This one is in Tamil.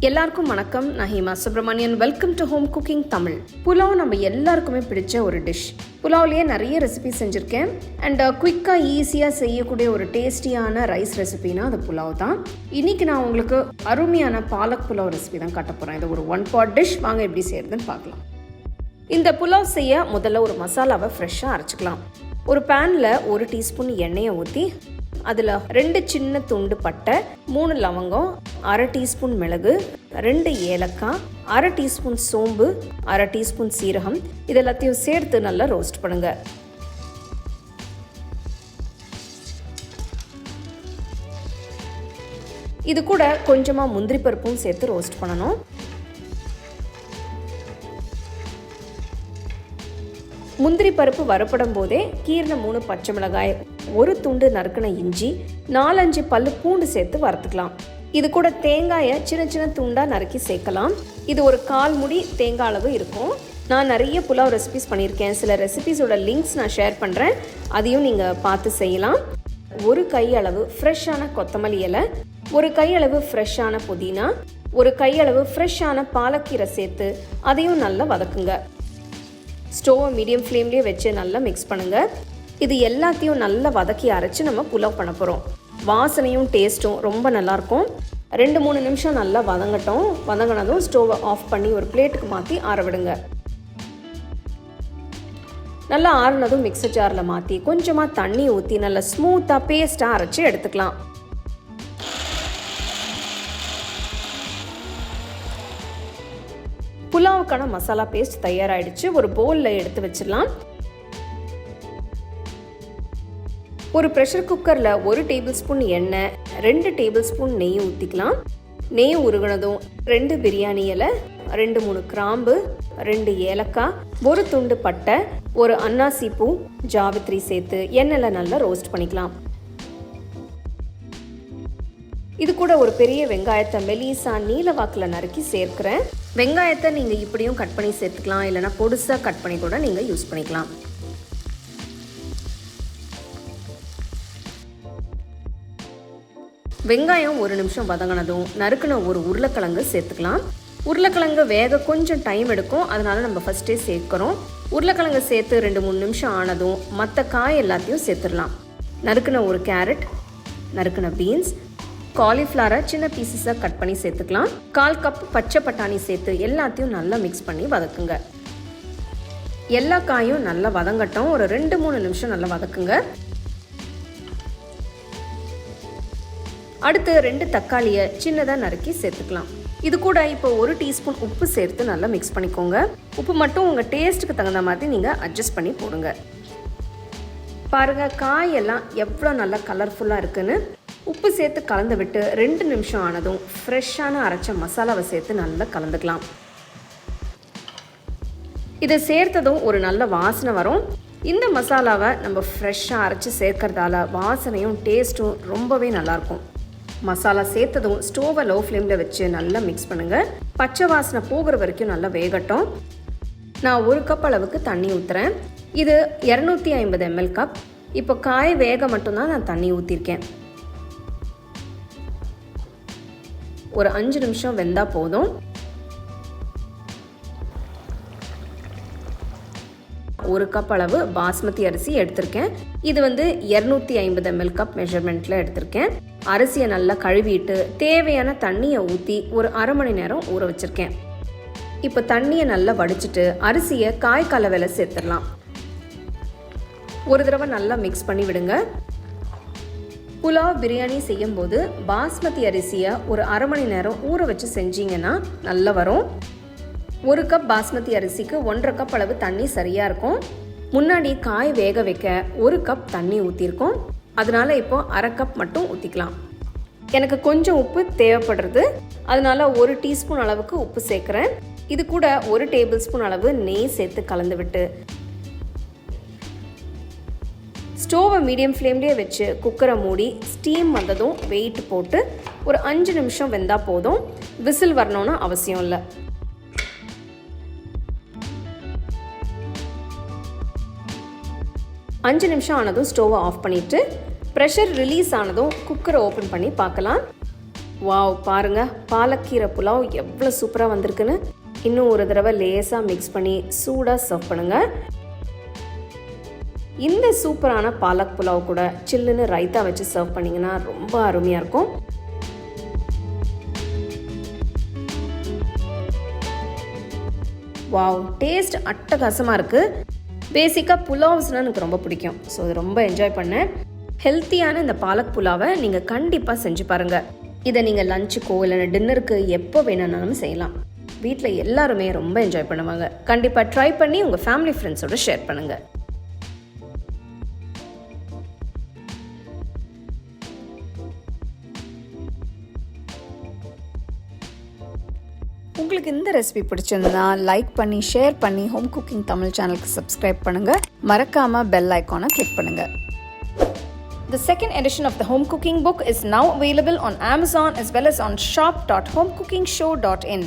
எல்லாருக்கும் வணக்கம். நான் Hema Subramanian. Welcome to home cooking Tamil. Pulao நம்ம எல்லாருக்குமே பிடிச்ச ஒரு டிஷ். புலாவ்லேயே நிறைய ரெசிபி செஞ்சுருக்கேன். அண்ட் குயிக்காக ஈஸியாக செய்யக்கூடிய ஒரு டேஸ்டியான ரைஸ் ரெசிபினா அது புலாவ் தான். இன்றைக்கி நான் உங்களுக்கு அருமையான பாலக் புலாவ் ரெசிபி தான் காட்ட போகிறேன். இது ஒரு 1 pot டிஷ். வாங்க எப்படி செய்யறதுன்னு பார்க்கலாம். இந்த புலாவ் செய்ய முதல்ல ஒரு மசாலாவை ஃப்ரெஷ்ஷாக அரைச்சிக்கலாம். ஒரு பேனில் 1 டீஸ்பூன் எண்ணெயை ஊற்றி அதில் 2 சின்ன துண்டு பட்டை, 3 லவங்கம், 1/2 டீஸ்பூன் மிளகு, 2 ஏலக்காய், 1/2 டீஸ்பூன் சோம்பு, 1/2 டீஸ்பூன் சீரகம் இதெல்லாத்தையும் சேர்த்து நல்லா ரோஸ்ட் பண்ணுங்க. இது கூட கொஞ்சமாக முந்திரி பருப்பும் சேர்த்து ரோஸ்ட் பண்ணணும். முந்திரி பருப்பு வறுப்படும் போதே கீர்ன 3 பச்சை மிளகாய், 1 துண்டு நறுக்கின இஞ்சி, 4-5 பல்லு பூண்டு சேர்த்து வறுத்துக்கலாம். இது கூட தேங்காயை சின்ன சின்ன துண்டாக நறுக்கி சேர்க்கலாம். இது ஒரு 1/4 முடி தேங்காய் அளவு இருக்கும். நான் நிறைய புலாவ் ரெசிபிஸ் பண்ணியிருக்கேன். சில ரெசிபிஸோட லிங்க்ஸ் நான் ஷேர் பண்ணுறேன், அதையும் நீங்கள் பார்த்து செய்யலாம். 1 கையளவு ஃப்ரெஷ்ஷான கொத்தமல்லி இலை, 1 கையளவு ஃப்ரெஷ்ஷான புதினா, 1 கையளவு ஃப்ரெஷ்ஷான பாலக்கீரை சேர்த்து அதையும் நல்லா வதக்குங்க. ஸ்டோவை மீடியம் ஃப்ளேம்லேயே வச்சு நல்லா மிக்ஸ் பண்ணுங்கள். இது எல்லாத்தையும் நல்லா வதக்கி அரைச்சி நம்ம புலாவ் பண்ண போகிறோம். வாசனையும் டேஸ்ட்டும் ரொம்ப நல்லாயிருக்கும். 2-3 நிமிஷம் நல்லா வதங்கினதும் ஸ்டோவை ஆஃப் பண்ணி ஒரு பிளேட்டுக்கு மாற்றி ஆற விடுங்க. நல்லா ஆறுனதும் மிக்சர் ஜாரில் மாற்றி கொஞ்சமாக தண்ணி ஊற்றி நல்லா ஸ்மூத்தாக பேஸ்ட்டாக அரைச்சி எடுத்துக்கலாம். புலாவுக்கான மசாலா பேஸ்ட் தயாராகிடுச்சு. ஒரு பவுலில் எடுத்து வச்சிடலாம். ஒரு ப்ரெஷர் குக்கரில் 1 டேபிள் ஸ்பூன் எண்ணெய், 2 டேபிள் ஸ்பூன் நெய் ஊற்றிக்கலாம். நெய் உருகினதும் 2 பிரியாணி இலை, 2-3 கிராம்பு, 2 ஏலக்காய், 1 துண்டு பட்டை, 1 அன்னாசி பூ, ஜாவித்ரி சேர்த்து எண்ணெயில் நல்லா ரோஸ்ட் பண்ணிக்கலாம். இது கூட ஒரு பெரிய வெங்காயத்தை மெலிசா நீல வாக்கில் நறுக்கி சேர்க்கிறேன். வெங்காயத்தை நீங்கள் இப்படியும் கட் பண்ணி சேர்த்துக்கலாம், இல்லைனா பொடுசாக கட் பண்ணி கூட நீங்கள் யூஸ் பண்ணிக்கலாம். வெங்காயம் 1 நிமிஷம் வதங்கினதும் நறுக்குன ஒரு உருளைக்கிழங்கு சேர்த்துக்கலாம். உருளைக்கிழங்கு வேக கொஞ்சம் டைம் எடுக்கும், அதனால நம்ம ஃபஸ்ட்டே சேர்க்குறோம். உருளைக்கிழங்கு சேர்த்து 2-3 நிமிஷம் ஆனதும் மற்ற காய் எல்லாத்தையும் சேர்த்துடலாம். நறுக்குன ஒரு கேரட், நறுக்குன பீன்ஸ், காலிஃப்ளவரை சின்ன பீசஸாக கட் பண்ணி சேர்த்துக்கலாம். 1/4 கப் பச்சை பட்டாணி சேர்த்து எல்லாத்தையும் நல்லா மிக்ஸ் பண்ணி வதக்குங்க. எல்லா காயும் நல்லா வதங்கட்டும். ஒரு 2-3 நிமிஷம் நல்லா வதக்குங்க. அடுத்து 2 தக்காளியை சின்னதாக நறுக்கி சேர்த்துக்கலாம். இது கூட இப்போ 1 டீஸ்பூன் உப்பு சேர்த்து நல்லா மிக்ஸ் பண்ணிக்கோங்க. உப்பு மட்டும் உங்கள் டேஸ்ட்டுக்கு தகுந்த மாதிரி நீங்கள் அட்ஜஸ்ட் பண்ணி போடுங்க. பாருங்கள், காயெல்லாம் எவ்வளோ நல்லா கலர்ஃபுல்லாக இருக்குன்னு. உப்பு சேர்த்து கலந்து விட்டு 2 நிமிஷம் ஆனதும் ஃப்ரெஷ்ஷான அரைச்ச மசாலாவை சேர்த்து நல்லா கலந்துக்கலாம். இதை சேர்த்ததும் ஒரு நல்ல வாசனை வரும். இந்த மசாலாவை நம்ம ஃப்ரெஷ்ஷாக அரைச்சி சேர்க்கறதால வாசனையும் டேஸ்ட்டும் ரொம்பவே நல்லாயிருக்கும். மசாலா சேர்த்ததும் ஸ்டோவை லோ ஃப்ளேமில் வச்சு நல்லா மிக்ஸ் பண்ணுங்கள். பச்சை வாசனை போகிற வரைக்கும் நல்லா வேகட்டும். நான் 1 கப் அளவுக்கு தண்ணி ஊற்றுறேன். இது 250 ml கப். இப்போ காய் வேக மட்டும்தான் நான் தண்ணி ஊற்றிருக்கேன். ஒரு 5 நிமிஷம் வெந்தால் போதும். ஒரு கப் அளவு பாஸ்மதி அரிசி எடுத்திருக்கேன். இது 250 ml கப் மெஷர்மெண்ட்டில் எடுத்திருக்கேன். அரிசியை நல்லா கழுவிட்டு தேவையான தண்ணியை ஊற்றி ஒரு 1/2 மணி நேரம் ஊற வச்சுருக்கேன். இப்போ தண்ணியை நல்லா வடிச்சிட்டு அரிசியை காய் கலவையில் சேர்த்துடலாம். ஒரு தடவை நல்லா மிக்ஸ் பண்ணி விடுங்க. புலாவ் பிரியாணி செய்யும்போது பாஸ்மதி அரிசியை ஒரு 1/2 மணி நேரம் ஊற வச்சு செஞ்சீங்கன்னா நல்லா வரும். 1 கப் பாஸ்மதி அரிசிக்கு 1/2 கப் அளவு தண்ணி சரியாக இருக்கும். முன்னாடி காய் வேக வைக்க 1 கப் தண்ணி ஊற்றிருக்கோம், அதனால இப்போ 1/2 கப் மட்டும் ஊற்றிக்கலாம். எனக்கு கொஞ்சம் உப்பு தேவைப்படுறது, அதனால 1 டீஸ்பூன் அளவுக்கு உப்பு சேர்க்குறேன். இது கூட 1 டேபிள் ஸ்பூன் அளவு நெய் சேர்த்து கலந்து விட்டு ஸ்டோவை மீடியம் ஃப்ளேம்லேயே வச்சு குக்கரை மூடி ஸ்டீம் வந்ததும் வெயிட் போட்டு ஒரு 5 நிமிஷம் வெந்தால் போதும். விசில் வரணும்னு அவசியம் இல்லை. அஞ்சு நிமிஷம் ஆனதும் ஸ்டோவை ஆஃப் பண்ணிவிட்டு ப்ரெஷர் ரிலீஸ் ஆனதும் குக்கரை ஓப்பன் பண்ணி பார்க்கலாம். வாவ், பாருங்க பாலக்கீரை புலாவ் எவ்வளோ சூப்பராக வந்திருக்குன்னு. இன்னும் ஒரு தடவை லேசாக மிக்ஸ் பண்ணி சூடாக சர்வ் பண்ணுங்கள். இந்த சூப்பரான பாலக் புலாவ் கூட சில்லுன்னு ரைத்தா வச்சு சர்வ் பண்ணிங்கன்னா ரொம்ப அருமையாக இருக்கும். வாவ், டேஸ்ட் அட்டகாசமாக இருக்குது. பேசிக்காக புலாவ்ஸ்னால் எனக்கு ரொம்ப பிடிக்கும். ஸோ அது ரொம்ப என்ஜாய் பண்ணேன். ஹெல்த்தியான இந்த பாலக் புலாவை நீங்கள் கண்டிப்பாக செஞ்சு பாருங்கள். இதை நீங்கள் லஞ்சுக்கோ இல்லைன்னா டின்னருக்கு எப்போ வேணும்னாலும் செய்யலாம். வீட்டில் எல்லாருமே ரொம்ப என்ஜாய் பண்ணுவாங்க. கண்டிப்பாக ட்ரை பண்ணி உங்கள் ஃபேமிலி ஃப்ரெண்ட்ஸோட ஷேர் பண்ணுங்கள். உங்களுக்கு இந்த ரெசிபி பிடிச்சிருந்தா லைக் பண்ணி ஷேர் பண்ணி ஹோம் குக்கிங் தமிழ் சேனலுக்கு சப்ஸ்கிரைப் பண்ணுங்கள். மறக்காமல் பெல் ஐக்கானை கிளிக் பண்ணுங்கள். The second edition of the home cooking book is now available on Amazon as well as on shop.homecookingshow.in.